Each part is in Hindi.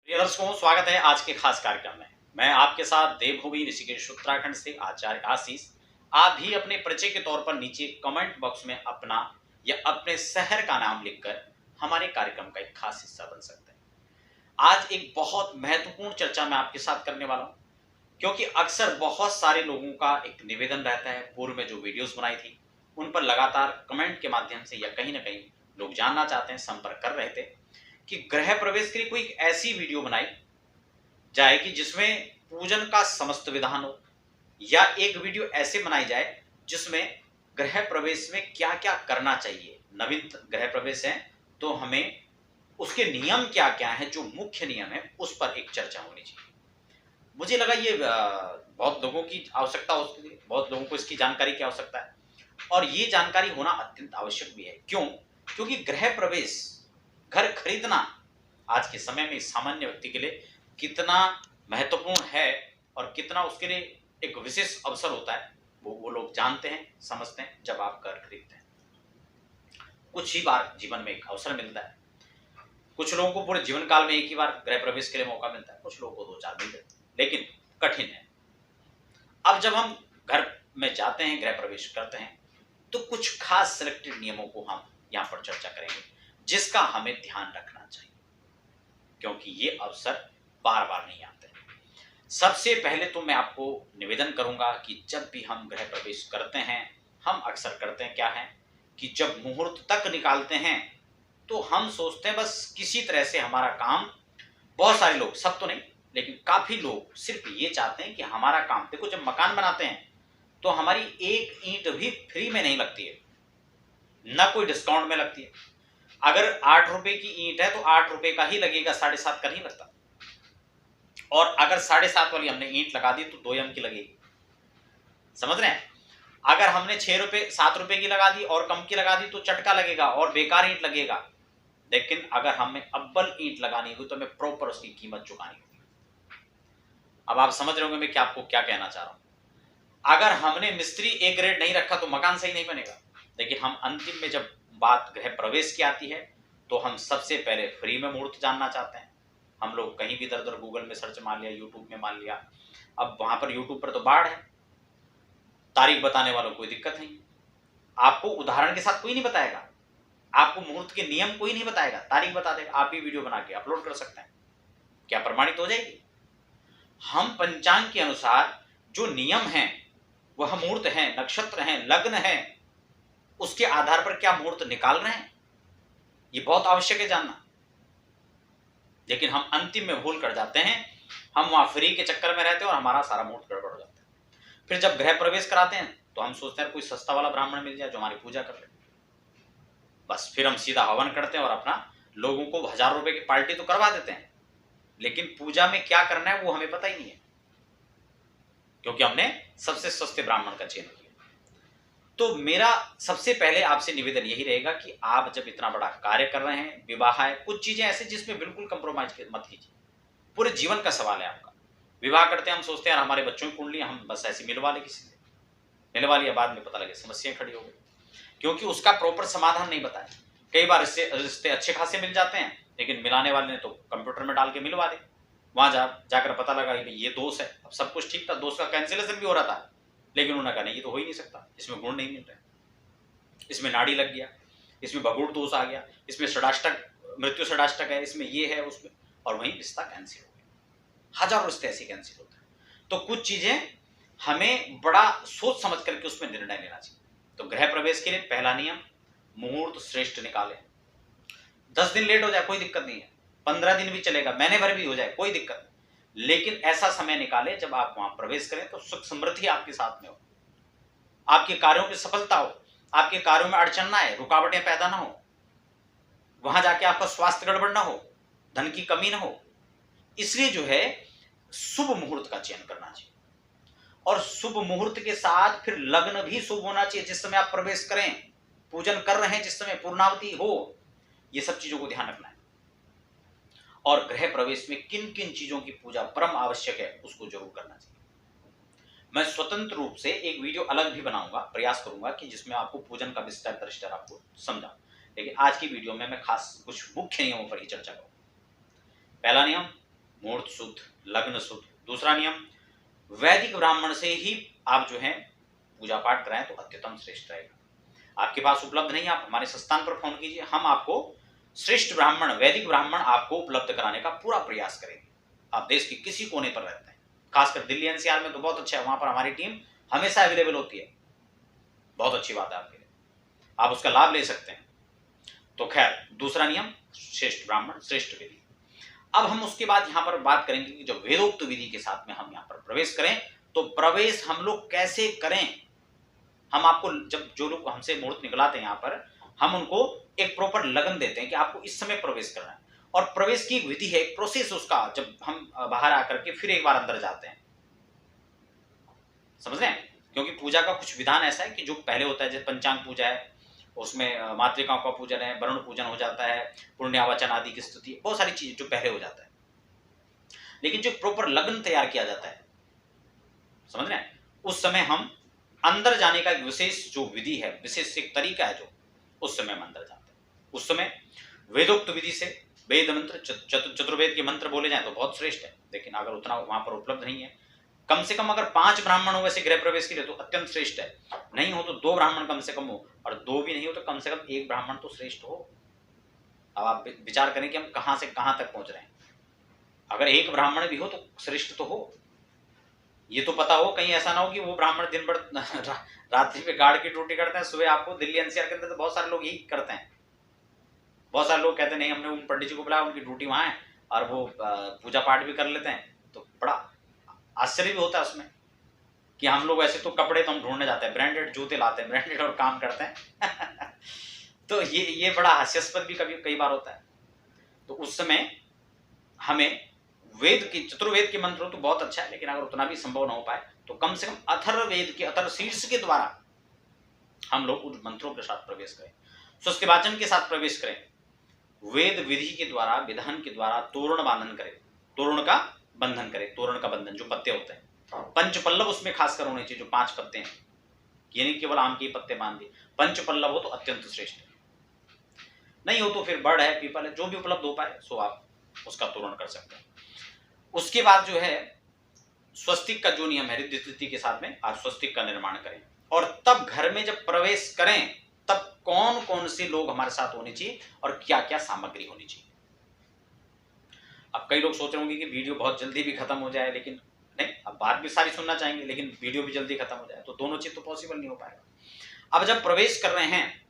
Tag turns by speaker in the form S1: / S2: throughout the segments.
S1: प्रिय दर्शकों, स्वागत है आज के खास कार्यक्रम में। मैं आपके साथ देवभूमि ऋषिकेश उत्तराखंड से आचार्य आशीष। आप भी अपने परिचय के तौर पर नीचे कमेंट बॉक्स में अपना या अपने शहर का नाम लिखकर हमारे कार्यक्रम का एक खास हिस्सा बन सकते हैं। आज एक बहुत महत्वपूर्ण चर्चा मैं आपके साथ करने वाला हूं, क्योंकि अक्सर बहुत सारे लोगों का एक निवेदन रहता है। पूर्व में जो वीडियोस बनाई थी उन पर लगातार कमेंट के माध्यम से या कहीं ना कहीं लोग जानना चाहते हैं, संपर्क कर रहे थे कि गृह प्रवेश के लिए कोई एक ऐसी वीडियो बनाई जाए कि जिसमें पूजन का समस्त विधान हो, या एक वीडियो ऐसे बनाई जाए जिसमें गृह प्रवेश में क्या क्या करना चाहिए। नवीन गृह प्रवेश है तो हमें उसके नियम क्या क्या है, जो मुख्य नियम है उस पर एक चर्चा होनी चाहिए। मुझे लगा ये बहुत लोगों की आवश्यकता होती है, बहुत लोगों को इसकी जानकारी की आवश्यकता है और ये जानकारी होना अत्यंत आवश्यक भी है। क्यों? क्योंकि गृह प्रवेश, घर खरीदना आज के समय में सामान्य व्यक्ति के लिए कितना महत्वपूर्ण है और कितना उसके लिए एक विशेष अवसर होता है, वो लोग जानते हैं, समझते हैं जब आप घर खरीदते हैं। कुछ ही बार जीवन में एक अवसर मिलता है। कुछ लोगों को पूरे जीवन काल में एक ही बार गृह प्रवेश के लिए मौका मिलता है, कुछ लोगों को 2-4 मिलते हैं, लेकिन कठिन है। अब जब हम घर में जाते हैं, गृह प्रवेश करते हैं, तो कुछ खास सिलेक्टेड नियमों को हम यहाँ पर चर्चा करेंगे, जिसका हमें ध्यान रखना चाहिए, क्योंकि ये अवसर बार बार नहीं आते। सबसे पहले तो मैं आपको निवेदन करूंगा कि जब भी हम गृह प्रवेश करते हैं, हम अक्सर करते हैं क्या है कि जब मुहूर्त तक निकालते हैं तो हम सोचते हैं बस किसी तरह से हमारा काम, बहुत सारे लोग, सब तो नहीं लेकिन काफी लोग सिर्फ ये चाहते हैं कि हमारा काम, देखो जब मकान बनाते हैं तो हमारी एक ईंट भी फ्री में नहीं लगती है, ना कोई डिस्काउंट में लगती है। अगर 8 रुपए की ईंट है तो 8 रुपए का ही लगेगा, 7.5 का नहीं लगता। और अगर 7.5 वाली हमने ईंट लगा दी तो 2 एम की लगेगी। समझ रहे हैं? अगर हमने 6 रुपए 7 रुपए की लगा दी और कम की लगा दी तो चटका लगेगा और बेकार ईंट लगेगा। लेकिन अगर हमें अव्वल ईंट लगानी हुई तो हमें प्रॉपर उसकी कीमत चुकानी होगी। अब आप समझ रहे होंगे मैं आपको क्या कहना चाह रहा हूं। अगर हमने मिस्त्री ए ग्रेड नहीं रखा तो मकान सही नहीं बनेगा। लेकिन हम अंतिम में जब बात गृह प्रवेश की आती है तो हम सबसे पहले फ्री में मुहूर्त जानना चाहते हैं। हम लोग कहीं भी इधर उधर गूगल में सर्च मार लिया, यूट्यूब में मार लिया। अब वहां पर यूट्यूब पर तो बाढ़ है, तारीख बताने वालों को कोई दिक्कत नहीं। आपको उदाहरण के साथ कोई नहीं बताएगा, आपको मुहूर्त के नियम कोई नहीं बताएगा, तारीख बता देगा। आप भी वीडियो बना के अपलोड कर सकते हैं, क्या प्रमाणित हो जाएगी? हम पंचांग के अनुसार जो नियम है, वह मुहूर्त है, नक्षत्र है, लग्न है, उसके आधार पर क्या मुहूर्त निकाल रहे हैं, ये बहुत आवश्यक है जानना। लेकिन हम अंतिम में भूल कर जाते हैं, हम वहां फ्री के चक्कर में रहते हैं और हमारा सारा मूड गड़बड़ हो जाता है। फिर जब गृह प्रवेश कराते हैं तो हम सोचते हैं कोई सस्ता वाला ब्राह्मण मिल जाए जो हमारी पूजा कर ले, बस फिर हम सीधा हवन करते हैं और अपना लोगों को 1000 रुपए की पार्टी तो करवा देते हैं, लेकिन पूजा में क्या करना है वो हमें पता ही नहीं है, क्योंकि हमने सबसे सस्ते ब्राह्मण का चयन किया। तो मेरा सबसे पहले आपसे निवेदन यही रहेगा कि आप जब इतना बड़ा कार्य कर रहे हैं, विवाह है, कुछ चीजें ऐसे जिसमें बिल्कुल कंप्रोमाइज मत कीजिए। पूरे जीवन का सवाल है आपका। विवाह करते हैं, हम सोचते हैं यार हमारे बच्चों की कुंडली हम बस ऐसी मिलवा ले, किसी से मिलवा लिया, बाद में पता लगे समस्याएं खड़ी हो गई, क्योंकि उसका प्रॉपर समाधान नहीं बताया। कई बार इससे रिश्ते अच्छे खासे मिल जाते हैं, लेकिन मिलाने वाले ने तो कंप्यूटर में डाल के मिलवा दे, वहां जाकर पता लगा ये दोष है। अब सब कुछ ठीक था, दोष का कैंसिलेशन भी हो रहा था, लेकिन उन्होंने कहा नहीं ये तो हो ही नहीं सकता, इसमें गुण नहीं मिल रहे, इसमें नाड़ी लग गया, इसमें भगुड़ दोष आ गया, इसमें षडाष्टक, मृत्यु षडाष्टक है, इसमें ये है, उसमें, और वहीं रिश्ता कैंसिल हो गया। हजारों रिश्ते ऐसे कैंसिल होते हैं। तो कुछ चीजें हमें बड़ा सोच समझ करके उसमें निर्णय लेना चाहिए। तो गृह प्रवेश के लिए पहला नियम, मुहूर्त श्रेष्ठ निकाले। 10 दिन लेट हो जाए कोई दिक्कत नहीं है, 15 दिन भी चलेगा, महीने भर भी हो जाए कोई दिक्कत नहीं, लेकिन ऐसा समय निकाले जब आप वहां प्रवेश करें तो सुख समृद्धि आपके साथ में हो, आपके कार्यों की सफलता हो, आपके कार्यों में अड़चन ना आए, रुकावटें पैदा ना हो, वहां जाके आपका स्वास्थ्य गड़बड़ ना हो, धन की कमी ना हो। इसलिए जो है शुभ मुहूर्त का चयन करना चाहिए, और शुभ मुहूर्त के साथ फिर लग्न भी शुभ होना चाहिए। जिस समय आप प्रवेश करें, पूजन कर रहे हैं, जिस समय पूर्णावती हो, ये सब चीजों को ध्यान रखना है। और गृह प्रवेश में किन किन चीजों की पूजा परम आवश्यक है उसको जरूर करना चाहिए। मैं स्वतंत्र रूप से एक वीडियो अलग भी बनाऊंगा, प्रयास करूंगा कि जिसमें आपको पूजन का विस्तार दृष्टांत आपको समझा, लेकिन आज की वीडियो में मैं खास कुछ मुख्य नियमों पर ही चर्चा करूंगा। पहला नियम, मुहूर्त शुद्ध, लग्न शुद्ध। दूसरा नियम, वैदिक ब्राह्मण से ही आप जो है पूजा पाठ कराएं तो अत्यतम श्रेष्ठ रहेगा। आपके पास उपलब्ध नहीं, आप हमारे संस्थान पर फोन कीजिए, हम आपको श्रेष्ठ ब्राह्मण, वैदिक ब्राह्मण आपको उपलब्ध कराने का पूरा प्रयास करेंगे। आप देश के किसी कोने पर रहते हैं, खासकर दिल्ली एनसीआर में तो बहुत अच्छा है, वहां पर हमारी टीम हमेशा अवेलेबल होती है। बहुत अच्छी बात है आपके लिए, आप उसका लाभ ले सकते हैं। तो खैर, दूसरा नियम श्रेष्ठ ब्राह्मण, श्रेष्ठ विधि। अब हम उसके बाद यहां पर बात करेंगे कि जब वेदोक्त विधि के साथ में हम यहां पर प्रवेश करें तो प्रवेश हम लोग कैसे करें। हम आपको, जब जो लोग हमसे मुहूर्त निकलाते हैं यहां पर, हम उनको एक प्रॉपर लगन देते हैं कि आपको इस समय प्रवेश करना है, और प्रवेश की एक विधि है, एक प्रोसेस उसका, जब हम बाहर आकर के फिर एक बार अंदर जाते हैं, समझ रहे हैं। क्योंकि पूजा का कुछ विधान ऐसा है कि जो पहले होता है, जैसे पंचांग पूजा है, उसमें मातृकाओं का पूजन है, वरुण पूजन हो जाता है, पुण्यावचन आदि की स्तुति, बहुत सारी चीजें जो पहले हो जाता है। लेकिन जो प्रॉपर लगन तैयार किया जाता है, समझ रहे हैं, उस समय हम अंदर जाने का एक विशेष जो विधि है, विशेष एक तरीका है, जो उस समय हम अंदर जाते हैं। उस समय वेदोक्त विधि से वेद मंत्र, चतुर्वेद के मंत्र बोले जाए तो बहुत श्रेष्ठ है। लेकिन अगर उतना वहां पर उपलब्ध नहीं है, कम से कम अगर 5 ब्राह्मण हो वैसे गृह प्रवेश के लिए तो अत्यंत श्रेष्ठ है। नहीं हो तो 2 ब्राह्मण कम से कम हो, और 2 भी नहीं हो तो कम से कम 1 ब्राह्मण तो श्रेष्ठ हो। अब आप विचार करें कि हम कहां से कहां तक पहुंच रहे हैं। अगर 1 ब्राह्मण भी हो तो श्रेष्ठ तो हो। ये तो पता हो, कहीं ऐसा ना हो कि वो ब्राह्मण दिन भर रात्रि में गार्ड की ड्यूटी करते हैं, सुबह आपको दिल्ली एनसीआर के अंदर तो बहुत सारे लोग यही करते हैं। बहुत सारे लोग कहते हैं नहीं, हमने उन पंडित जी को बुलाया, उनकी ड्यूटी वहां है, और वो पूजा पाठ भी कर लेते हैं। तो बड़ा आश्चर्य भी होता है उसमें कि हम लोग ऐसे तो कपड़े तो हम ढूंढने जाते हैं, ब्रांडेड जूते लाते हैं, ब्रांडेड और काम करते हैं तो ये बड़ा हास्यास्पद भी कभी कई बार होता है। तो उस समय हमें वेद के, चतुर्वेद के मंत्र हो तो बहुत अच्छा है, लेकिन अगर उतना भी संभव ना हो पाए तो कम से कम अथर्ववेद के अथर्वशीर्ष के द्वारा हम लोग उन मंत्रों के साथ प्रवेश करें, स्वस्तिवाचन के साथ प्रवेश करें, वेद विधि के द्वारा, विधान के द्वारा तोरण बांधन करें, तोरण का बंधन करें। तोरण का बंधन जो पत्ते होते हैं, पंचपल्लव उसमें खासकर होने चाहिए, जो 5 पत्ते हैं, ये नहीं केवल आम के पत्ते बांध दिए, पंचपल्लव हो तो अत्यंत श्रेष्ठ है। नहीं हो तो फिर बड़ है, पीपल है, जो भी उपलब्ध हो पाए सो आप उसका तोरण कर सकते हैं। उसके बाद जो है स्वस्तिक का जो नियम है, रिद्धि तिथि के साथ में आप स्वस्तिक का निर्माण करें, और तब घर में जब प्रवेश करें तब कौन कौन से लोग हमारे साथ होने चाहिए और क्या क्या सामग्री होनी चाहिए। अब कई लोग सोच रहे होंगे कि वीडियो बहुत जल्दी भी खत्म हो जाए, लेकिन नहीं, अब बात भी सारी सुनना चाहेंगे, लेकिन वीडियो भी जल्दी खत्म हो जाए तो दोनों चीज तो पॉसिबल नहीं हो पाएगा। अब जब प्रवेश कर रहे हैं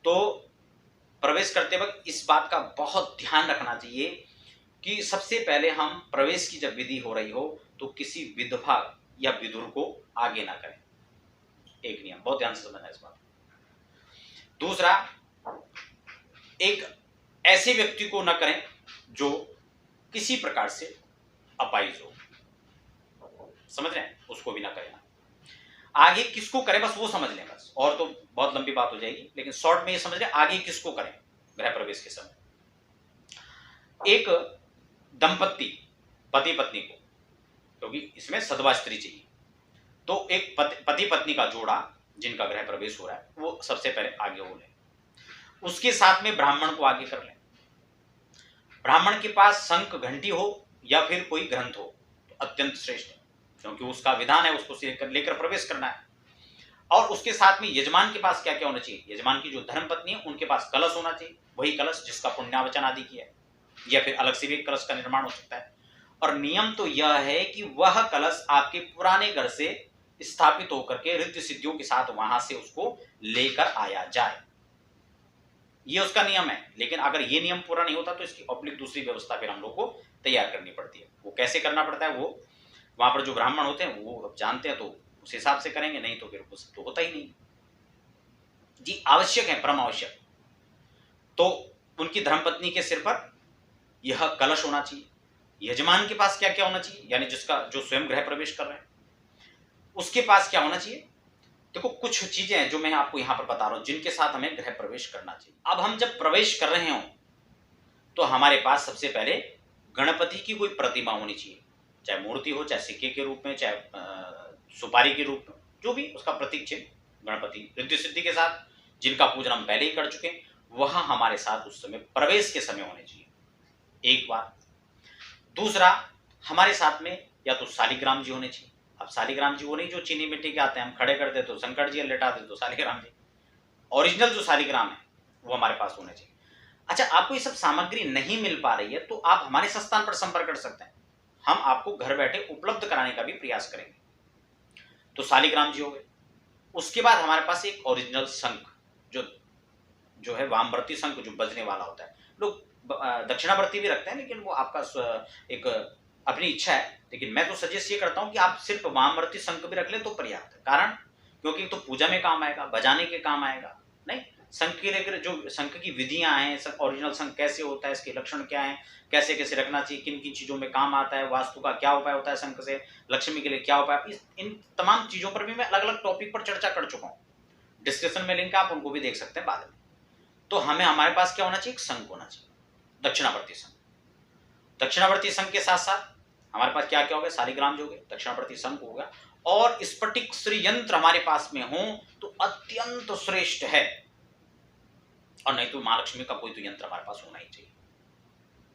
S1: तो प्रवेश करते वक्त इस बात का बहुत ध्यान रखना चाहिए कि सबसे पहले हम प्रवेश की जब विधि हो रही हो तो किसी विधवा या विधुर को आगे ना करें। एक नियम बहुत ध्यान से समझना इस बात। दूसरा, एक ऐसे व्यक्ति को न करें जो किसी प्रकार से अपाहिज हो, समझ रहे हैं, उसको भी ना करें। आगे किसको करें बस वो समझ लें, बस, और तो बहुत लंबी बात हो जाएगी, लेकिन शॉर्ट में ये समझ लें आगे किसको करें गृह प्रवेश के समय। एक दंपत्ति, पति पत्नी को, क्योंकि इसमें सदवा स्त्री चाहिए, तो एक पति पत्नी का जोड़ा जिनका गृह प्रवेश हो रहा है वो सबसे पहले आगे हो लें। उसके साथ में ब्राह्मण को आगे कर लें। ब्राह्मण के पास शंख घंटी हो या फिर कोई ग्रंथ हो तो अत्यंत श्रेष्ठ है, क्योंकि उसका विधान है, उसको लेकर प्रवेश करना है। और उसके साथ में यजमान के पास क्या क्या होना चाहिए, यजमान की जो धर्म पत्नी है उनके पास कलश होना चाहिए, वही कलश जिसका पुण्यावचन आदि किया है, या फिर अलग से भी एक कलश का निर्माण हो सकता है। और नियम तो यह है कि वह कलश आपके पुराने घर से स्थापित होकर के रिद्धि सिद्धियों के साथ वहां से उसको लेकर आया जाए, ये उसका नियम है। लेकिन अगर ये नियम पूरा नहीं होता तो इसकी ऑब्लिक दूसरी व्यवस्था फिर हम लोग को तैयार करनी पड़ती है। वो कैसे करना पड़ता है, वो वहां पर जो ब्राह्मण होते हैं वो अब जानते हैं, तो उस हिसाब से करेंगे, नहीं तो फिर कुछ तो होता ही नहीं जी। आवश्यक है, परम आवश्यक, तो उनकी धर्मपत्नी के सिर पर यह कलश होना चाहिए। यजमान के पास क्या क्या होना चाहिए, यानी जिसका जो स्वयं गृह प्रवेश कर रहे हैं उसके पास क्या होना चाहिए। देखो कुछ चीजें हैं जो मैं आपको यहां पर बता रहा हूं जिनके साथ हमें गृह प्रवेश करना चाहिए। अब हम जब प्रवेश कर रहे हो तो हमारे पास सबसे पहले गणपति की कोई प्रतिमा होनी चाहिए, चाहे मूर्ति हो, चाहे सिक्के के रूप में, चाहे सुपारी के रूप में, जो भी उसका प्रतीक चिन्ह गणपति रिद्धि सिद्धि के साथ जिनका पूजन हम पहले ही कर चुके हैं वह हमारे साथ उस समय प्रवेश के समय होने चाहिए, एक बार। दूसरा, हमारे साथ में या तो शालिग्राम जी होने चाहिए। अब शालिग्राम जी वो नहीं जो चीनी मिट्टी के आते हैं, हम खड़े कर दे तो शंकर जी, लेटा दे तो शालिग्राम जी। ओरिजिनल जो शालिग्राम है वो हमारे पास होने चाहिए। अच्छा, आपको ये सब सामग्री नहीं मिल पा रही है तो आप हमारे संस्थान पर संपर्क कर सकते हैं, हम आपको घर बैठे उपलब्ध कराने का भी प्रयास करेंगे। तो शालिग्राम जी हो गए। उसके बाद हमारे पास एक ओरिजिनल शंख, जो जो है वामवर्ती शंख, जो बजने वाला होता है। लोग दक्षिणावर्ती भी रखते हैं, लेकिन वो आपका एक अपनी इच्छा है। लेकिन मैं तो सजेस्ट ये करता हूं कि आप सिर्फ वामवर्ती शंख भी रख ले तो पर्याप्त है। कारण क्योंकि तो पूजा में काम आएगा, बजाने के काम आएगा। नहीं, शंख के लेकर जो शंख की विधियां हैं, ओरिजिनल शंख कैसे होता है, इसके लक्षण क्या है, कैसे कैसे रखना चाहिए, किन किन चीजों में काम आता है, वास्तु का क्या उपाय होता है शंख से, लक्ष्मी के लिए क्या उपाय, इन तमाम चीजों पर भी मैं अलग अलग टॉपिक पर चर्चा कर चुका हूँ। डिस्क्रिप्शन में लिंक है, आप उनको भी देख सकते हैं बाद में। तो हमें हमारे पास क्या होना चाहिए, एक शंख होना चाहिए, दक्षिणावर्ती शंख। दक्षिणावर्ती शंख के साथ साथ हमारे पास क्या क्या हो गया, शालिग्राम जो हो गए, दक्षिणावर्ती शंख हो गया, और स्फटिक श्री यंत्र हमारे पास में हो तो अत्यंत श्रेष्ठ है। और नहीं तो महालक्ष्मी का कोई तो यंत्र हमारे पास होना ही चाहिए।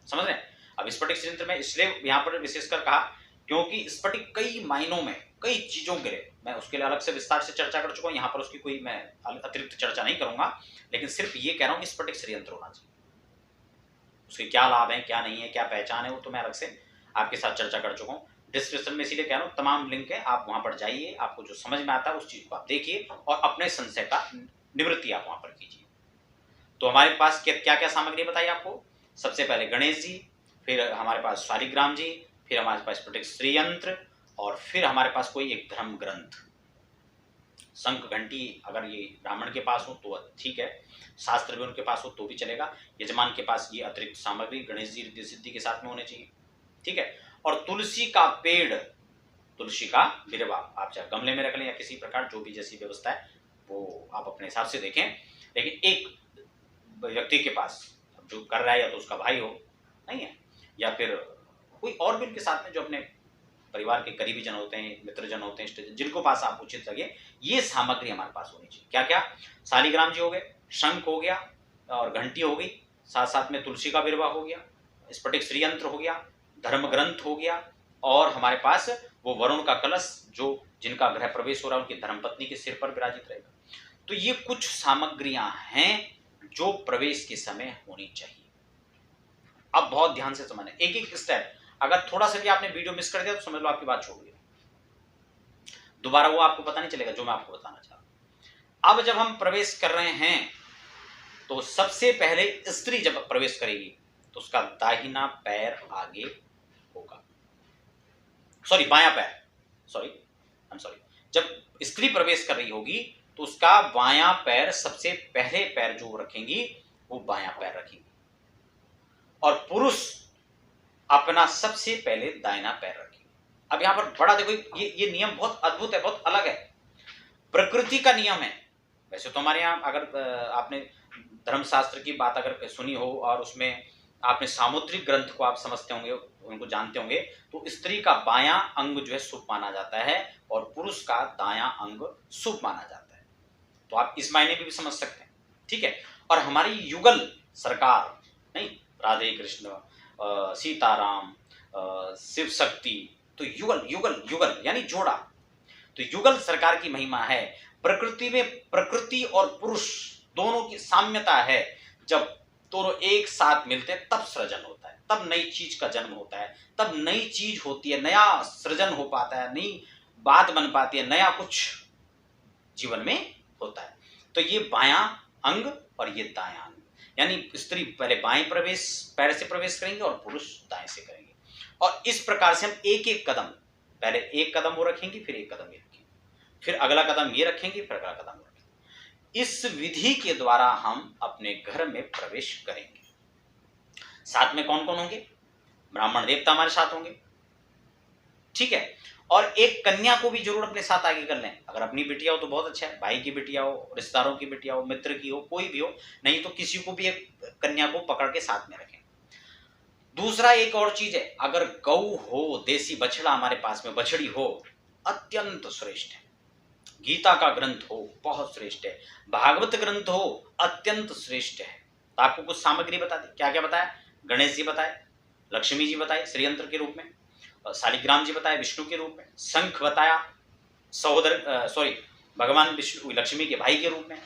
S1: समझ रहे हैं? अब स्फटिक श्री यंत्र में इसलिए यहां पर विशेषकर कहा क्योंकि स्फटिक कई मायनों में, कई चीजों के लिए, मैं उसके लिए अलग से विस्तार से चर्चा कर चुका हूं, यहां पर उसकी कोई मैं अतिरिक्त चर्चा नहीं करूंगा। लेकिन सिर्फ ये कह रहा हूं कि स्फटिक श्री यंत्र होना चाहिए। उसके क्या लाभ है, क्या नहीं है, क्या पहचान है, वो तो मैं अलग से आपके साथ चर्चा कर चुका हूँ। डिस्क्रिप्शन में इसीलिए कह रहा हूँ, तमाम लिंक है, आप वहां पर जाइए, आपको जो समझ में आता है उस चीज को आप देखिए और अपने संशय का निवृत्ति आप वहां पर कीजिए। तो हमारे पास क्या क्या सामग्री बताई आपको, सबसे पहले गणेश जी, फिर हमारे पास शालिग्राम जी, फिर हमारे पास स्फटिक श्री यंत्र, और फिर हमारे पास कोई एक धर्म ग्रंथ, शंख घंटी अगर ये ब्राह्मण के पास हो तो ठीक है, शास्त्र भी उनके पास हो तो भी चलेगा। यजमान के पास ये अतिरिक्त सामग्री गणेश जी रिद्धि सिद्धि के साथ में होने चाहिए, ठीक है। और तुलसी का पेड़, तुलसी का बिरवा, आप चाहे गमले में रख लें या किसी प्रकार, जो भी जैसी व्यवस्था है वो आप अपने हिसाब से देखें। लेकिन एक व्यक्ति के पास जो कर रहा है, या तो उसका भाई हो, नहीं है, या फिर कोई और भी उनके साथ में जो अपने परिवार के करीबी जन होते हैं, मित्रजन होते हैं, जिनको पास आप उचित लगे, ये सामग्री हमारे पास होनी चाहिए। क्या क्या, शालिग्राम जी हो गए, शंख हो गया, और घंटी हो गई, साथ साथ में तुलसी का बिरवा हो गया, स्फटिक श्री यंत्र हो गया, धर्म ग्रंथ हो गया, और हमारे पास वो वरुण का कलश जो जिनका गृह प्रवेश हो रहा है उनकी धर्मपत्नी के सिर पर विराजित रहेगा। तो ये कुछ सामग्रियां हैं जो प्रवेश के समय होनी चाहिए। अब बहुत ध्यान से समझना, एक एक स्टेप, अगर थोड़ा सा भी आपने वीडियो मिस कर दिया तो समझ लो आपकी बात छोड़ गई, दोबारा वो आपको पता नहीं चलेगा जो मैं आपको बताना चाह रहा हूं। अब जब हम प्रवेश कर रहे हैं तो सबसे पहले स्त्री जब प्रवेश करेगी तो उसका दाहिना पैर आगे होगा, सॉरी बायां पैर, सॉरी आई एम सॉरी, जब स्त्री प्रवेश कर रही होगी तो उसका बायां पैर, सबसे पहले पैर जो रखेंगी वो बायां पैर रखेंगी, और पुरुष अपना सबसे पहले दाहिना पैर रखेंगे। अब यहां पर बड़ा देखो, ये नियम बहुत अद्भुत है, बहुत अलग है, प्रकृति का नियम है। वैसे तो हमारे यहाँ अगर आपने धर्मशास्त्र की बात अगर सुनी हो और उसमें आपने सामुद्रिक ग्रंथ को आप समझते होंगे, उनको जानते होंगे, तो स्त्री का बायां अंग जो है शुभ माना जाता है और पुरुष का दायां अंग शुभ माना जाता है। तो आप इस मायने में भी समझ सकते हैं, ठीक है। और हमारी युगल सरकार, नहीं, राधे कृष्ण, सीताराम, शिव शक्ति, तो युगल युगल युगल यानी जोड़ा, तो युगल सरकार की महिमा है। प्रकृति में प्रकृति और पुरुष दोनों की साम्यता है, जब दोनों एक साथ मिलते हैं तब सृजन होता है, तब नई चीज का जन्म होता है, तब नई चीज होती है, नया सृजन हो पाता है, नई बात बन पाती है, नया कुछ जीवन में होता है। तो ये बायां अंग और ये दायां अंग, यानी स्त्री पहले बाएं प्रवेश पैर से प्रवेश करेंगे और पुरुष दाएं से करेंगे। और इस प्रकार से हम एक एक कदम, पहले एक कदम वो रखेंगे, फिर एक कदम ये रखेंगे, फिर अगला कदम ये रखेंगे, फिर अगला कदम रखेंगे। इस विधि के द्वारा हम अपने घर में प्रवेश करेंगे। साथ में कौन कौन होंगे, ब्राह्मण देवता हमारे साथ होंगे, ठीक है। और एक कन्या को भी जरूर अपने साथ आगे कर लें, अगर अपनी बिटिया हो तो बहुत अच्छा है, भाई की बिटिया हो, रिश्तेदारों की बिटिया हो, मित्र की हो, कोई भी हो, नहीं तो किसी को भी एक कन्या को पकड़ के साथ में रखें। दूसरा एक और चीज है, अगर गौ हो, देसी बछड़ा हमारे पास में बछड़ी हो, अत्यंत श्रेष्ठ है। गीता का ग्रंथ हो, बहुत श्रेष्ठ है। भागवत ग्रंथ हो, अत्यंत श्रेष्ठ है। तो आपको कुछ सामग्री बता दी, क्या क्या बताया, गणेश जी बताए, लक्ष्मी जी बताए श्रीयंत्र के रूप में, शालिग्राम जी बताए विष्णु के रूप में, शंख बताया भगवान विष्णु लक्ष्मी के भाई के रूप में,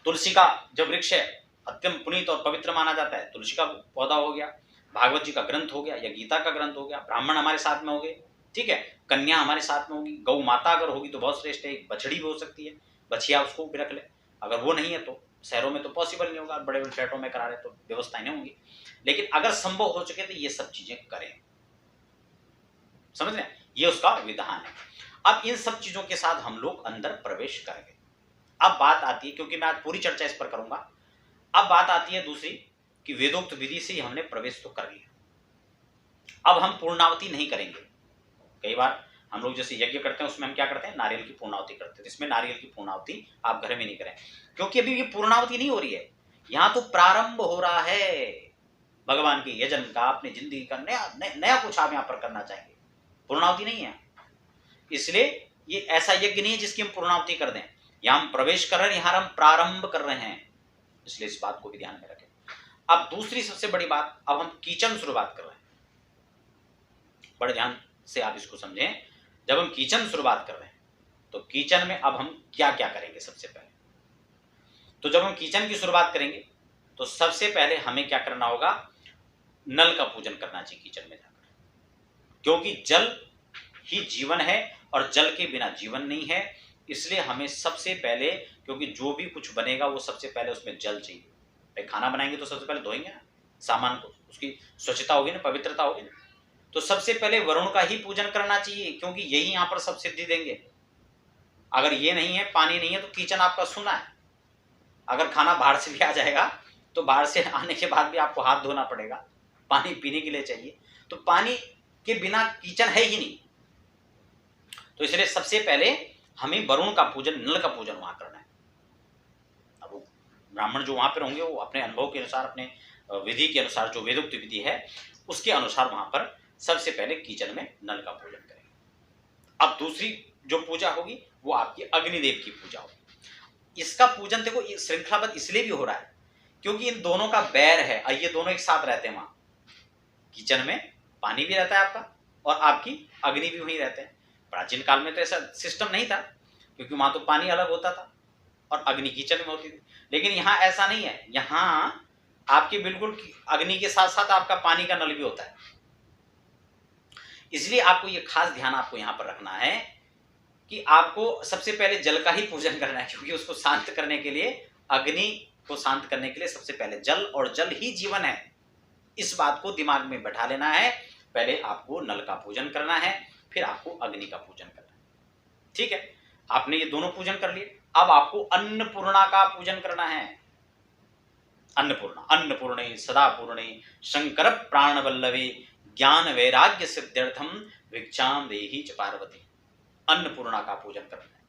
S1: तुलसी का जब वृक्ष है अत्यंत पुनीत और पवित्र माना जाता है, तुलसी का पौधा हो गया, भागवत जी का ग्रंथ हो गया या गीता का ग्रंथ हो गया, ब्राह्मण हमारे साथ में हो गए, ठीक है, कन्या हमारे साथ में होगी, गौ माता अगर होगी तो बहुत श्रेष्ठ है, एक बछड़ी भी हो सकती है, बछिया उसको भी रख ले, अगर वो नहीं है तो शहरों में तो पॉसिबल नहीं होगा, बड़े बड़े फ्लैटों में करा रहे तो व्यवस्थाएं नहीं होंगी, लेकिन अगर संभव हो चुके तो ये सब चीजें करें, समझ रहे हैं, ये उसका विधान है। अब इन सब चीजों के साथ हम लोग अंदर प्रवेश करेंगे। अब बात आती है, क्योंकि मैं आज पूरी चर्चा इस पर करूंगा, अब बात आती है दूसरी कि वेदोक्त विधि से ही हमने प्रवेश तो कर लिया, अब हम पूर्णावती नहीं करेंगे। कई बार हम लोग जैसे यज्ञ करते हैं उसमें हम क्या करते हैं, नारियल की पूर्णावती करते हैं, इसमें नारियल की पूर्णावती आप घर में नहीं करें, क्योंकि अभी ये पूर्णावती नहीं हो रही है, यहां तो प्रारंभ हो रहा है भगवान के यजन का, अपनी जिंदगी का नया कुछ आप यहां पर करना चाहेंगे, पूर्णावती नहीं है। इसलिए ये ऐसा यज्ञ नहीं है जिसकी हम पूर्णावती कर दें, यहां हम प्रवेश कर रहे हैं, यहां हम प्रारंभ कर रहे हैं, इसलिए इस बात को भी ध्यान में रखें। अब दूसरी सबसे बड़ी बात, अब हम किचन शुरुआत कर रहे हैं, बड़े ध्यान से आप इसको समझें, जब हम किचन शुरुआत कर रहे हैं तो किचन में अब हम क्या क्या करेंगे। सबसे पहले तो जब हम किचन की शुरुआत करेंगे तो सबसे पहले हमें क्या करना होगा, नल का पूजन करना चाहिए किचन में जाकर, क्योंकि जल ही जीवन है और जल के बिना जीवन नहीं है, इसलिए हमें सबसे पहले, क्योंकि जो भी कुछ बनेगा वो सबसे पहले उसमें जल चाहिए। भाई खाना बनाएंगे तो सबसे पहले धोएंगे ना सामान को, उसकी स्वच्छता होगी ना, पवित्रता होगी ना, तो सबसे पहले वरुण का ही पूजन करना चाहिए, क्योंकि यही यहां पर सब सिद्धि देंगे। अगर ये नहीं है, पानी नहीं है, तो किचन आपका सुना है। अगर खाना बाहर से भी आ जाएगा तो बाहर से आने के बाद भी आपको हाथ धोना पड़ेगा, पानी पीने के लिए चाहिए, तो पानी के बिना किचन है ही नहीं। तो इसलिए सबसे पहले हमें वरुण का पूजन, नल का पूजन वहां करना है। अब ब्राह्मण जो वहां पर होंगे वो अपने अनुभव के अनुसार, अपने विधि के अनुसार, जो वेदोक्त विधि है उसके अनुसार वहां पर सबसे पहले किचन में नल का पूजन करेंगे। अब दूसरी जो पूजा होगी वो आपकी अग्निदेव की पूजा होगी। इसका पूजन देखो श्रृंखलाबद्ध इसलिए भी हो रहा है क्योंकि इन दोनों का बैर है, ये दोनों एक साथ रहते हैं। वहां किचन में पानी भी रहता है आपका और आपकी अग्नि भी वहीं रहते हैं। प्राचीन काल में तो ऐसा सिस्टम नहीं था, क्योंकि वहां तो पानी अलग होता था और अग्नि किचन में होती थी, लेकिन यहाँ ऐसा नहीं है, यहाँ आपकी बिल्कुल अग्नि के साथ साथ आपका पानी का नल भी होता है। इसलिए आपको ये खास ध्यान आपको यहां पर रखना है कि आपको सबसे पहले जल का ही पूजन करना है, क्योंकि उसको शांत करने के लिए, अग्नि को शांत करने के लिए सबसे पहले जल, और जल ही जीवन है। इस बात को दिमाग में बैठा लेना है। पहले आपको नल का पूजन करना है, फिर आपको अग्नि का पूजन करना है, ठीक है। आपने ये दोनों पूजन कर लिए, अब आपको अन्नपूर्णा का पूजन करना है। अन्नपूर्णा, अन्नपूर्णे सदा पूर्णे शंकर प्राण वल्लभे ज्ञान वैराग्य सिद्ध्यर्थम भिक्षाम देहि च पार्वती। अन्नपूर्णा का पूजन करना है,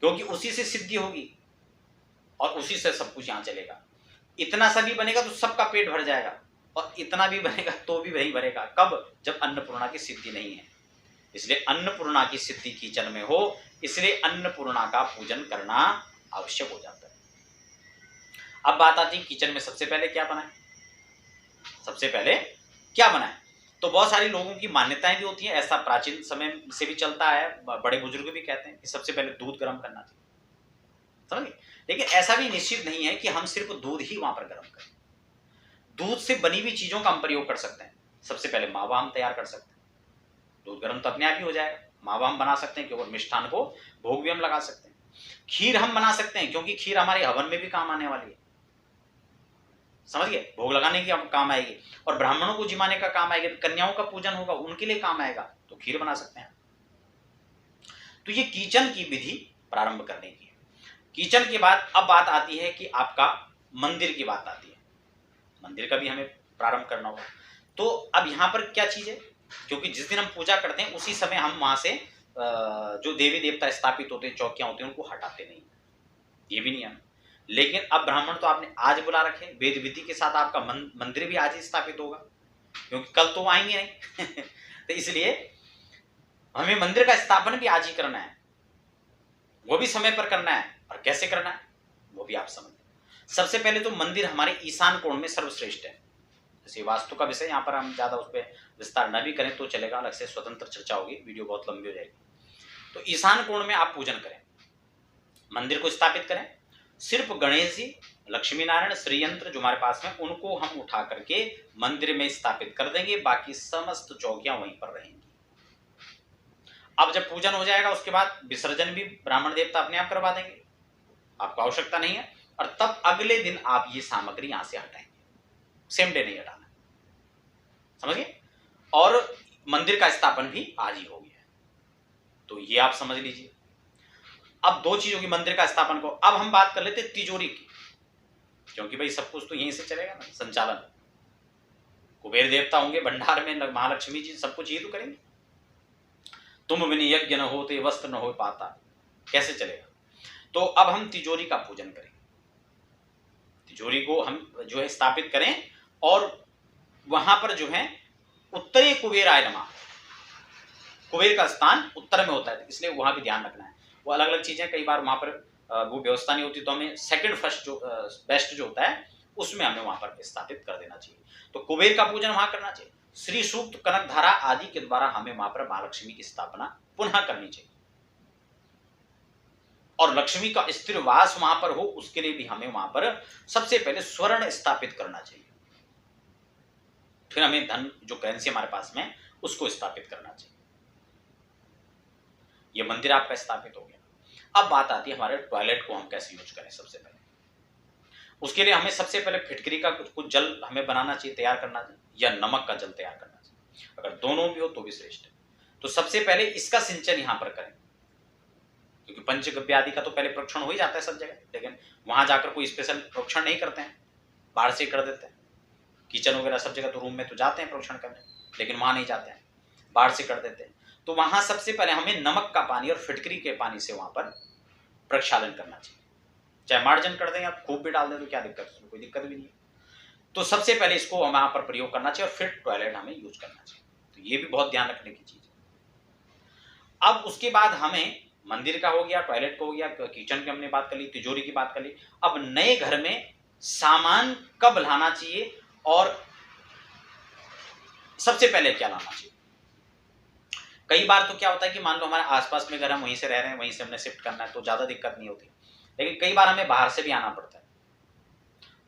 S1: क्योंकि उसी से सिद्धि होगी और उसी से सब कुछ यहां चलेगा। इतना सा भी बनेगा तो सबका पेट भर जाएगा, और इतना भी बनेगा तो भी वही भरेगा। कब? जब अन्नपूर्णा की सिद्धि नहीं है। इसलिए अन्नपूर्णा की सिद्धि किचन में हो, इसलिए अन्नपूर्णा का पूजन करना आवश्यक हो जाता है। अब बात आती है किचन में सबसे पहले क्या बनाए, सबसे पहले क्या बनाए। तो बहुत सारी लोगों की मान्यताएं भी होती हैं, ऐसा प्राचीन समय से भी चलता है, बड़े बुजुर्ग भी कहते हैं कि सबसे पहले दूध गर्म करना चाहिए, समझिए। लेकिन ऐसा भी निश्चित नहीं है कि हम सिर्फ दूध ही वहां पर गर्म करें। दूध से बनी हुई चीजों का हम प्रयोग कर सकते हैं। सबसे पहले मावा हम तैयार कर सकते हैं, दूध गर्म तो अपने आप ही हो जाएगा। मावा हम बना सकते हैं, क्योंकि मिष्ठान को भोग भी हम लगा सकते हैं। खीर हम बना सकते हैं, क्योंकि खीर हमारे हवन में भी काम आने वाली है, समझ गए, भोग लगाने की काम आएगी, और ब्राह्मणों को जिमाने का काम आएगा, कन्याओं का पूजन होगा उनके लिए काम आएगा, तो खीर बना सकते हैं। तो ये किचन की विधि प्रारंभ करने की है। किचन के बाद अब बात आती है कि आपका मंदिर की बात आती है, मंदिर का भी हमें प्रारंभ करना होगा। तो अब यहां पर क्या चीज है, क्योंकि जिस दिन हम पूजा करते हैं उसी समय हम वहां से जो देवी देवता स्थापित होते हैं, चौकियां होती हैं, उनको हटाते नहीं, ये भी नहीं है। लेकिन अब ब्राह्मण तो आपने आज बुला रखे, वेद विधि के साथ आपका मंदिर भी आज ही स्थापित होगा, क्योंकि कल तो आएंगे नहीं तो इसलिए हमें मंदिर का स्थापन भी आज ही करना है, वो भी समय पर करना है, और कैसे करना है वो भी आप समझ। सबसे पहले तो मंदिर हमारे ईशान कोण में सर्वश्रेष्ठ है, जैसे वास्तु का विषय, यहाँ पर हम ज़्यादा उस पर विस्तार न भी करें तो चलेगा, अलग से स्वतंत्र चर्चा होगी, वीडियो बहुत लंबी हो जाएगी। तो ईशान कोण में आप पूजन करें, मंदिर को स्थापित करें। सिर्फ गणेश जी, लक्ष्मी नारायण, श्री यंत्र जो हमारे पास में, उनको हम उठा करके मंदिर में स्थापित कर देंगे, बाकी समस्त चौकियां वहीं पर रहेंगी। अब जब पूजन हो जाएगा उसके बाद विसर्जन भी ब्राह्मण देवता अपने आप करवा देंगे, आपको आवश्यकता नहीं है। और तब अगले दिन आप ये सामग्री यहां से हटाएंगे, सेम डे नहीं हटाना, समझिए। और मंदिर का स्थापन भी आज ही हो गया है, तो ये आप समझ लीजिए। अब दो चीजों की मंदिर का स्थापन को, अब हम बात कर लेते तिजोरी की, क्योंकि भाई सब कुछ तो यहीं से चलेगा ना, संचालन। कुबेर देवता होंगे भंडार में, महालक्ष्मी जी सब कुछ ये तो करेंगे। तुम बिन यज्ञ न होते वस्त्र न हो पाता, कैसे चलेगा। तो अब हम तिजोरी का पूजन करें, तिजोरी को हम जो है स्थापित करें, और वहां पर जो है उत्तरे कुबेराय नमः, कुबेर का स्थान उत्तर में होता है, इसलिए वहां भी ध्यान रखना है। वो अलग अलग चीजें, कई बार वहां पर वो व्यवस्था नहीं होती, तो हमें सेकंड फर्स्ट जो बेस्ट जो होता है उसमें हमें वहां पर स्थापित कर देना चाहिए। तो कुबेर का पूजन वहां करना चाहिए। श्री सूक्त, कनक धारा आदि के द्वारा हमें वहां पर महालक्ष्मी की स्थापना पुनः करनी चाहिए, और लक्ष्मी का स्थिर वास वहां पर हो, उसके लिए भी हमें वहां पर सबसे पहले स्वर्ण स्थापित करना चाहिए। फिर हमें धन, जो करेंसी हमारे पास में, उसको स्थापित करना चाहिए। ये मंदिर आपका स्थापित हो गया। अब बात आती है हमारे टॉयलेट को हम कैसे यूज करें। सबसे पहले उसके लिए हमें सबसे पहले फिटकरी का कुछ जल हमें बनाना चाहिए, तैयार करना चाहिए, या नमक का जल तैयार करना चाहिए। अगर दोनों भी हो तो भी श्रेष्ठ है। तो सबसे पहले इसका सिंचन यहां पर करें, क्योंकि पंचगव्य आदि का तो पहले प्रोक्षण हो ही जाता है सब जगह, लेकिन वहां जाकर कोई स्पेशल प्रोक्षण नहीं करते हैं, बाहर से कर देते हैं। किचन वगैरह सब जगह तो रूम में तो जाते हैं प्रोक्षण करने, लेकिन वहां नहीं जाते हैं, बाहर से कर देते हैं। तो वहां सबसे पहले हमें नमक का पानी और फिटकरी के पानी से वहां पर प्रक्षालन करना चाहिए। चाहे मार्जन कर दें, आप खूब भी डाल दें तो क्या दिक्कत है, कोई दिक्कत भी नहीं है। तो सबसे पहले इसको वहां पर प्रयोग करना चाहिए, और फिर टॉयलेट हमें यूज करना चाहिए। तो ये भी बहुत ध्यान रखने की चीज है। अब उसके बाद हमें मंदिर का हो गया, टॉयलेट का हो गया, किचन की हमने बात कर ली, तिजोरी की बात कर ली। अब नए घर में सामान कब लाना चाहिए, और सबसे पहले क्या लाना चाहिए। कई बार तो क्या होता है कि मान लो हमारे आसपास में घर, हम वहीं से रह रहे हैं, वहीं से हमने शिफ्ट करना है, तो ज्यादा दिक्कत नहीं होती, लेकिन कई बार हमें बाहर से भी आना पड़ता है।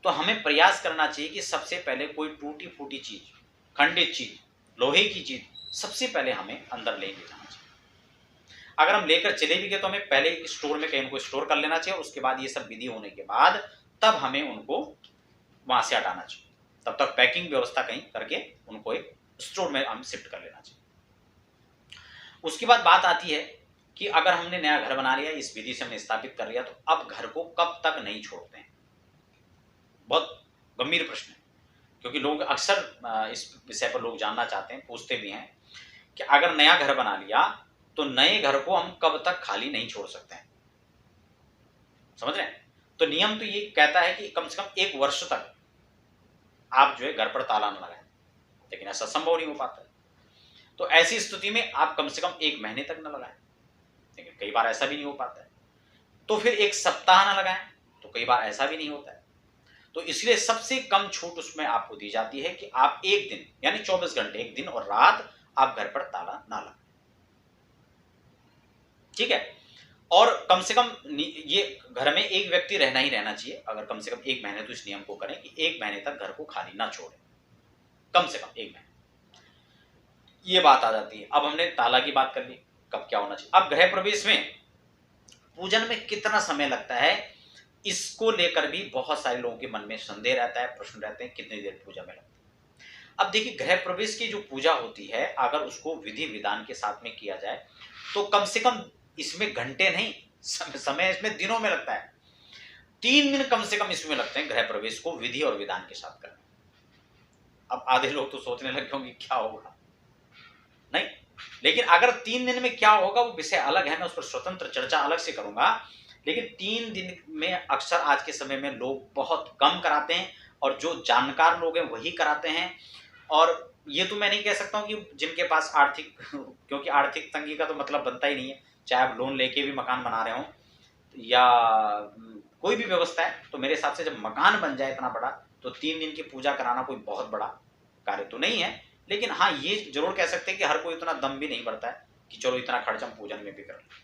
S1: तो हमें प्रयास करना चाहिए कि सबसे पहले कोई टूटी फूटी चीज, खंडित चीज, लोहे की चीज सबसे पहले हमें अंदर ले जाना चाहिए। अगर हम लेकर चले भी गए तो हमें पहले स्टोर में कहीं उनको स्टोर कर लेना चाहिए, उसके बाद ये सब विधि होने के बाद तब हमें उनको वहां से हटाना चाहिए। तब तक पैकिंग व्यवस्था कहीं करके उनको एक स्टोर में हम शिफ्ट कर लेना चाहिए। उसके बाद बात आती है कि अगर हमने नया घर बना लिया, इस विधि से हमने स्थापित कर लिया, तो अब घर को कब तक नहीं छोड़ते हैं। बहुत गंभीर प्रश्न है, क्योंकि लोग अक्सर इस विषय पर लोग जानना चाहते हैं, पूछते भी हैं कि अगर नया घर बना लिया तो नए घर को हम कब तक खाली नहीं छोड़ सकते हैं। समझ रहे हैं। तो नियम तो ये कहता है कि कम से कम 1 वर्ष तक आप जो है घर पर ताला न लगाएं, लेकिन ऐसा संभव नहीं हो पाता है। तो ऐसी स्थिति में आप कम से कम 1 महीने तक न लगाएं, लेकिन कई बार ऐसा भी नहीं हो पाता है। तो फिर 1 सप्ताह न लगाएं, तो कई बार ऐसा भी नहीं होता है। तो इसलिए सबसे कम छूट उसमें आपको दी जाती है कि आप 1 दिन यानी 24 घंटे, 1 दिन और रात आप घर पर ताला ना लगाएं, ठीक है। और कम से कम ये घर में एक व्यक्ति रहना ही रहना चाहिए। अगर कम से कम 1 महीने, तो इस नियम को करें कि 1 महीने तक घर को खाली ना छोड़ें, कम से कम 1 महीने। ये बात आ जाती है। अब हमने ताला की बात कर ली, कब क्या होना चाहिए। अब गृह प्रवेश में पूजन में कितना समय लगता है, इसको लेकर भी बहुत सारे लोगों के मन में संदेह रहता है, प्रश्न रहते हैं कितनी देर पूजा में लगती है। अब देखिए, गृह प्रवेश की जो पूजा होती है, अगर उसको विधि विधान के साथ में किया जाए तो कम से कम इसमें घंटे नहीं, समय इसमें दिनों में लगता है। 3 दिन कम से कम इसमें लगते हैं गृह प्रवेश को विधि और विधान के साथ करने। अब आधे लोग तो सोचने लगे होंगे क्या होगा, नहीं, लेकिन अगर 3 दिन में क्या होगा वो विषय अलग है, मैं उस पर स्वतंत्र चर्चा अलग से करूंगा। लेकिन 3 दिन में अक्सर आज के समय में लोग बहुत कम कराते हैं, और जो जानकार लोग हैं वही कराते हैं। और ये तो मैं नहीं कह सकता हूं कि जिनके पास आर्थिक क्योंकि आर्थिक तंगी का तो मतलब बनता ही नहीं है, चाहे आप लोन लेके भी मकान बना रहे हो या कोई भी व्यवस्था है। तो मेरे हिसाब से जब मकान बन जाए इतना बड़ा, तो 3 दिन की पूजा कराना कोई बहुत बड़ा कार्य तो नहीं है, लेकिन हाँ ये जरूर कह सकते हैं कि हर कोई इतना दम भी नहीं बढ़ता है कि चलो इतना खर्च हम पूजन में भी कर लें।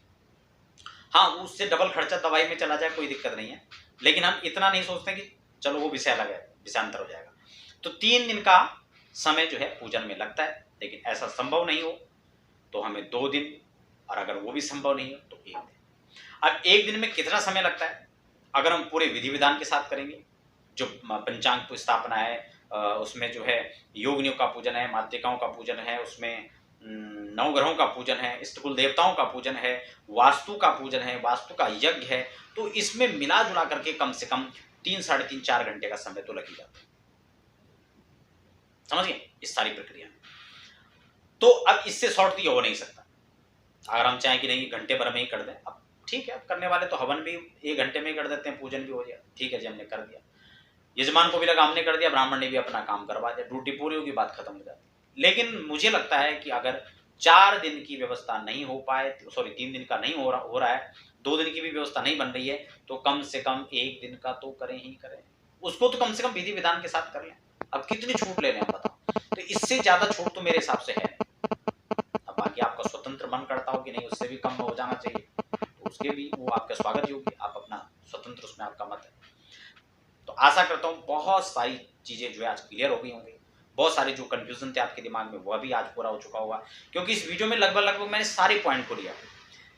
S1: हाँ, उससे डबल खर्चा दवाई में चला जाए कोई दिक्कत नहीं है, लेकिन हम इतना नहीं सोचते कि चलो वो विषय अलग है, विषयांतर हो जाएगा। तो 3 दिन का समय जो है पूजन में लगता है, लेकिन ऐसा संभव नहीं हो तो हमें 2 दिन, और अगर वो भी संभव नहीं हो तो 1 दिन। अब 1 दिन में कितना समय लगता है? अगर हम पूरे विधि विधान के साथ करेंगे, जो पंचांग स्थापना है, उसमें जो है योगिनियों का पूजन है, मातृकाओं का पूजन है, उसमें नवग्रहों का पूजन है, इष्ट कुल देवताओं का पूजन है, वास्तु का पूजन है, वास्तु का यज्ञ है, तो इसमें मिला जुला करके कम से कम 3 साढ़े 3 4 घंटे का समय तो लग ही जाता है। समझ गए इस सारी प्रक्रिया में? तो अब इससे शॉर्ट तो ये हो नहीं सकता। अगर हम चाहें कि नहीं घंटे भर में ही कर दें, अब ठीक है, अब करने वाले तो हवन भी 1 घंटे में ही कर देते हैं, पूजन भी हो गया, ठीक है जी हमने कर दिया, यजमान को भी लगा हमने कर दिया, ब्राह्मण ने भी अपना काम करवा दिया, ड्यूटी पूरी होगी, बात खत्म हो जाती है। लेकिन मुझे लगता है कि अगर 4 दिन की व्यवस्था नहीं हो पाए, सॉरी 3 दिन का नहीं हो रहा है, 2 दिन की भी व्यवस्था नहीं बन रही है, तो कम से कम 1 दिन का तो करें ही करें, उसको तो कम से कम विधि विधान के साथ कर लें। अब कितनी छूट ले लें आप बताओ? तो इससे ज्यादा छूट तो मेरे हिसाब से है नहीं। अब बाकी आपका स्वतंत्र मन करता हो कि नहीं उससे भी कम हो जाना चाहिए, तो उसके भी वो आपका स्वागत योग्य, आप अपना स्वतंत्र, उसमें आपका मत है। तो आशा करता हूँ बहुत सारी चीजें जो है आज क्लियर हो गई होंगी, बहुत सारे जो कंफ्यूजन थे आपके दिमाग में वह भी आज पूरा हो चुका होगा, क्योंकि इस वीडियो में लगभग मैंने सारे पॉइंट को लिया।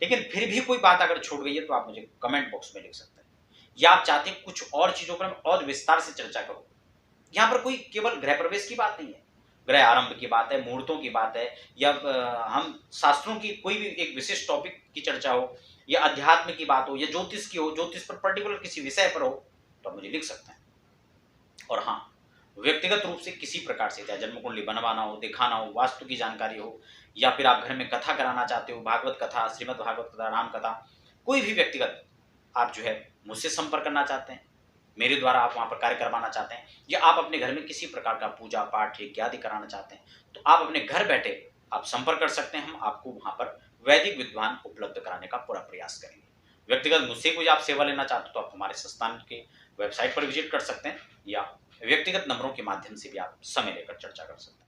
S1: लेकिन फिर भी कोई बात अगर छूट गई है तो आप मुझे कमेंट बॉक्स में लिख सकते हैं, या आप चाहते हैं कुछ और चीजों पर और विस्तार से चर्चा करो। यहाँ पर कोई केवल गृह प्रवेश की बात नहीं है, गृह आरंभ की बात है, मुहूर्तों की बात है, या हम शास्त्रों की कोई भी एक विशेष टॉपिक की चर्चा हो, या अध्यात्म की बात हो, या ज्योतिष की हो, ज्योतिष पर पर्टिकुलर किसी विषय पर हो, तो आप मुझे लिख सकते हैं। और हाँ, व्यक्तिगत रूप से किसी प्रकार से, चाहे जन्म कुंडली बनवाना हो, दिखाना हो, वास्तु की जानकारी हो, या फिर आप घर में कथा कराना चाहते हो, भागवत कथा, श्रीमद् भागवत कथा, राम कथा, कोई भी व्यक्तिगत आप जो है मुझसे संपर्क करना चाहते हैं, मेरे द्वारा आप वहां पर कार्य करवाना चाहते हैं, या आप अपने घर में किसी प्रकार का पूजा पाठ यज्ञ आदि कराना चाहते हैं, तो आप अपने घर बैठे आप संपर्क कर सकते हैं। हम आपको वहां पर वैदिक विद्वान उपलब्ध कराने का पूरा प्रयास करेंगे। व्यक्तिगत मुझसे कोई आप सेवा लेना चाहते हो तो आप हमारे संस्थान के वेबसाइट पर विजिट कर सकते हैं, या व्यक्तिगत नंबरों के माध्यम से भी आप समय लेकर चर्चा कर सकते हैं।